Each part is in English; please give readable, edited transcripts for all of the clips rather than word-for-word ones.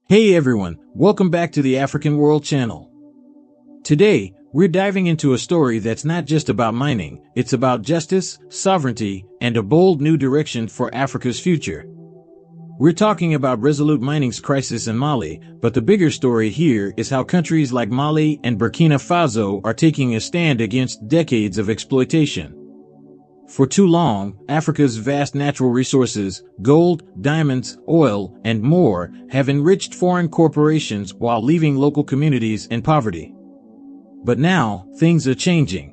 Hey everyone, welcome back to the African World Channel. Today, we're diving into a story that's not just about mining, it's about justice, sovereignty, and a bold new direction for Africa's future. We're talking about Resolute Mining's crisis in Mali, but the bigger story here is how countries like Mali and Burkina Faso are taking a stand against decades of exploitation. For too long, Africa's vast natural resources, gold, diamonds, oil, and more, have enriched foreign corporations while leaving local communities in poverty. But now, things are changing.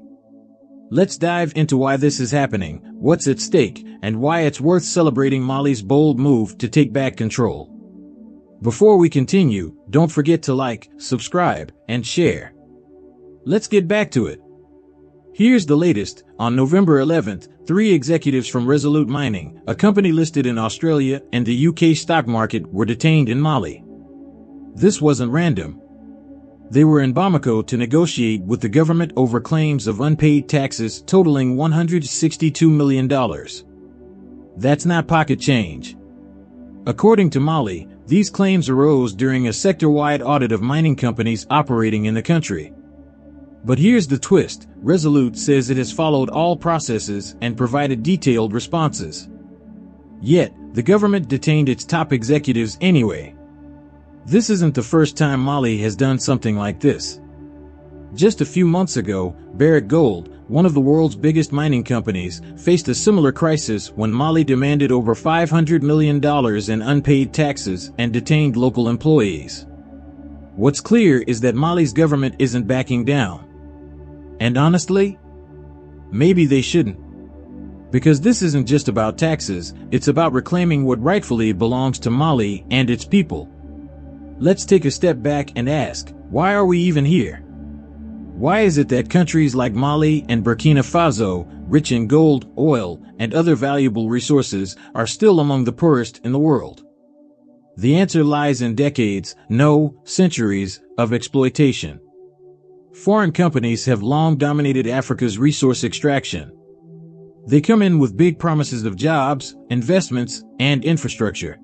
Let's dive into why this is happening, what's at stake, and why it's worth celebrating Mali's bold move to take back control. Before we continue, don't forget to like, subscribe, and share. Let's get back to it. Here's the latest. On November 11th, 3 executives from Resolute Mining, a company listed in Australia and the UK stock market, were detained in Mali. This wasn't random. They were in Bamako to negotiate with the government over claims of unpaid taxes totaling $162 million. That's not pocket change. According to Mali, these claims arose during a sector-wide audit of mining companies operating in the country. But here's the twist. Resolute says it has followed all processes and provided detailed responses. Yet, the government detained its top executives anyway. This isn't the first time Mali has done something like this. Just a few months ago, Barrick Gold, one of the world's biggest mining companies, faced a similar crisis when Mali demanded over $500 million in unpaid taxes and detained local employees. What's clear is that Mali's government isn't backing down. And honestly, maybe they shouldn't. Because this isn't just about taxes, it's about reclaiming what rightfully belongs to Mali and its people. Let's take a step back and ask, why are we even here? Why is it that countries like Mali and Burkina Faso, rich in gold, oil, and other valuable resources, are still among the poorest in the world? The answer lies in decades, no, centuries, of exploitation. Foreign companies have long dominated Africa's resource extraction. They come in with big promises of jobs, investments, and infrastructure.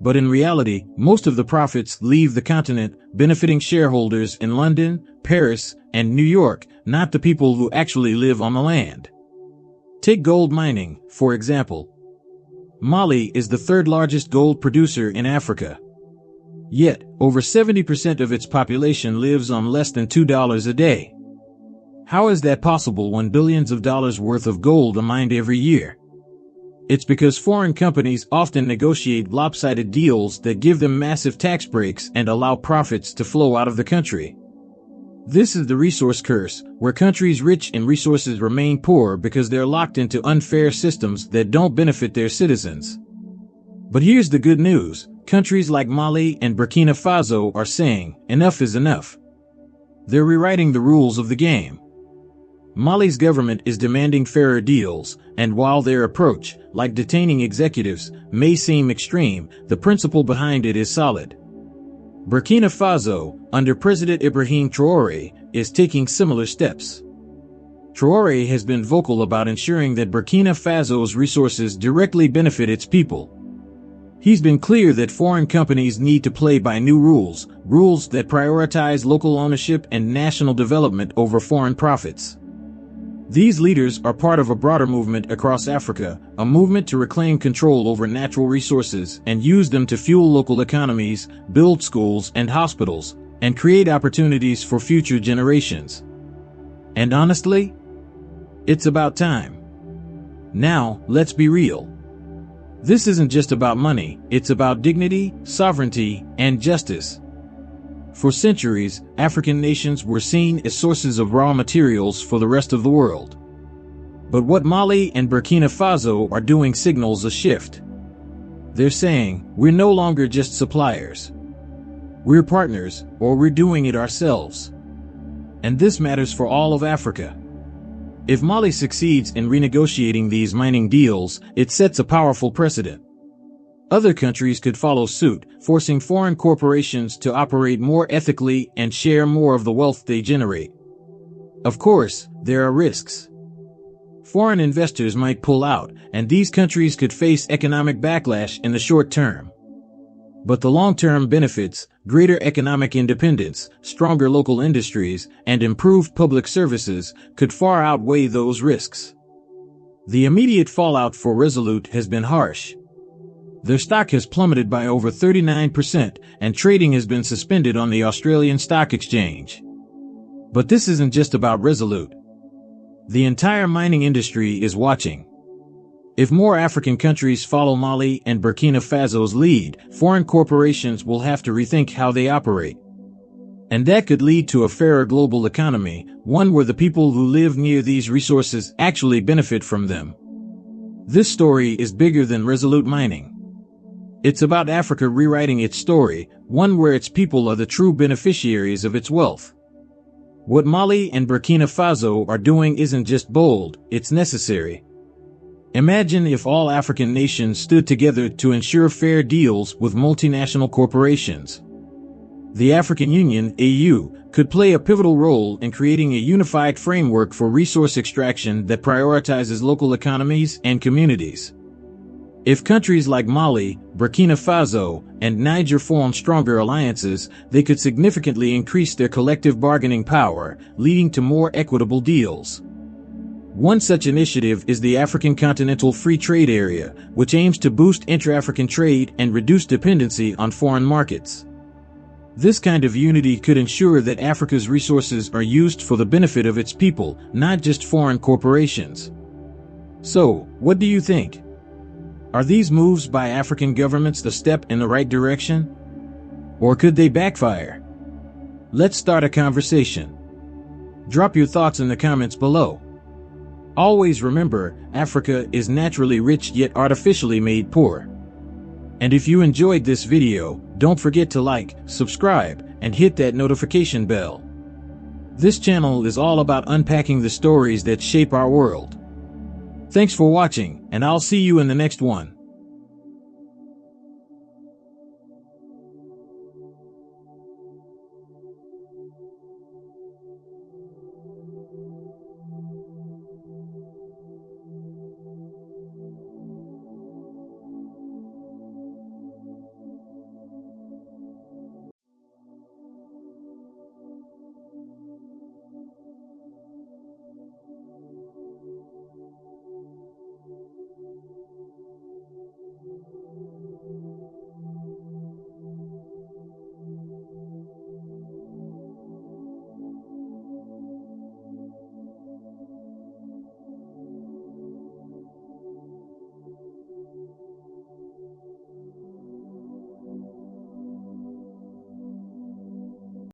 But in reality, most of the profits leave the continent, benefiting shareholders in London, Paris, and New York, not the people who actually live on the land. Take gold mining, for example. Mali is the third largest gold producer in Africa. Yet, over 70% of its population lives on less than $2 a day. How is that possible when billions of dollars worth of gold are mined every year? It's because foreign companies often negotiate lopsided deals that give them massive tax breaks and allow profits to flow out of the country. This is the resource curse, where countries rich in resources remain poor because they're locked into unfair systems that don't benefit their citizens. But here's the good news. Countries like Mali and Burkina Faso are saying, enough is enough. They're rewriting the rules of the game. Mali's government is demanding fairer deals, and while their approach, like detaining executives, may seem extreme, the principle behind it is solid. Burkina Faso, under President Ibrahim Traoré, is taking similar steps. Traoré has been vocal about ensuring that Burkina Faso's resources directly benefit its people. He's been clear that foreign companies need to play by new rules, rules that prioritize local ownership and national development over foreign profits. These leaders are part of a broader movement across Africa, a movement to reclaim control over natural resources and use them to fuel local economies, build schools and hospitals, and create opportunities for future generations. And honestly, it's about time. Now, let's be real. This isn't just about money, it's about dignity, sovereignty, and justice. For centuries, African nations were seen as sources of raw materials for the rest of the world. But what Mali and Burkina Faso are doing signals a shift. They're saying, we're no longer just suppliers. We're partners, or we're doing it ourselves. And this matters for all of Africa. If Mali succeeds in renegotiating these mining deals, it sets a powerful precedent. Other countries could follow suit, forcing foreign corporations to operate more ethically and share more of the wealth they generate. Of course, there are risks. Foreign investors might pull out, and these countries could face economic backlash in the short term. But the long-term benefits, greater economic independence, stronger local industries, and improved public services could far outweigh those risks. The immediate fallout for Resolute has been harsh. Their stock has plummeted by over 39%, and trading has been suspended on the Australian Stock Exchange. But this isn't just about Resolute. The entire mining industry is watching. If more African countries follow Mali and Burkina Faso's lead, foreign corporations will have to rethink how they operate. And that could lead to a fairer global economy, one where the people who live near these resources actually benefit from them. This story is bigger than Resolute Mining. It's about Africa rewriting its story, one where its people are the true beneficiaries of its wealth. What Mali and Burkina Faso are doing isn't just bold, it's necessary. Imagine if all African nations stood together to ensure fair deals with multinational corporations. The African Union, AU, could play a pivotal role in creating a unified framework for resource extraction that prioritizes local economies and communities. If countries like Mali, Burkina Faso, and Niger form stronger alliances, they could significantly increase their collective bargaining power, leading to more equitable deals. One such initiative is the African Continental Free Trade Area, which aims to boost intra-African trade and reduce dependency on foreign markets. This kind of unity could ensure that Africa's resources are used for the benefit of its people, not just foreign corporations. So, what do you think? Are these moves by African governments the step in the right direction? Or could they backfire? Let's start a conversation. Drop your thoughts in the comments below. Always remember, Africa is naturally rich yet artificially made poor. And if you enjoyed this video, don't forget to like, subscribe, and hit that notification bell. This channel is all about unpacking the stories that shape our world. Thanks for watching, and I'll see you in the next one.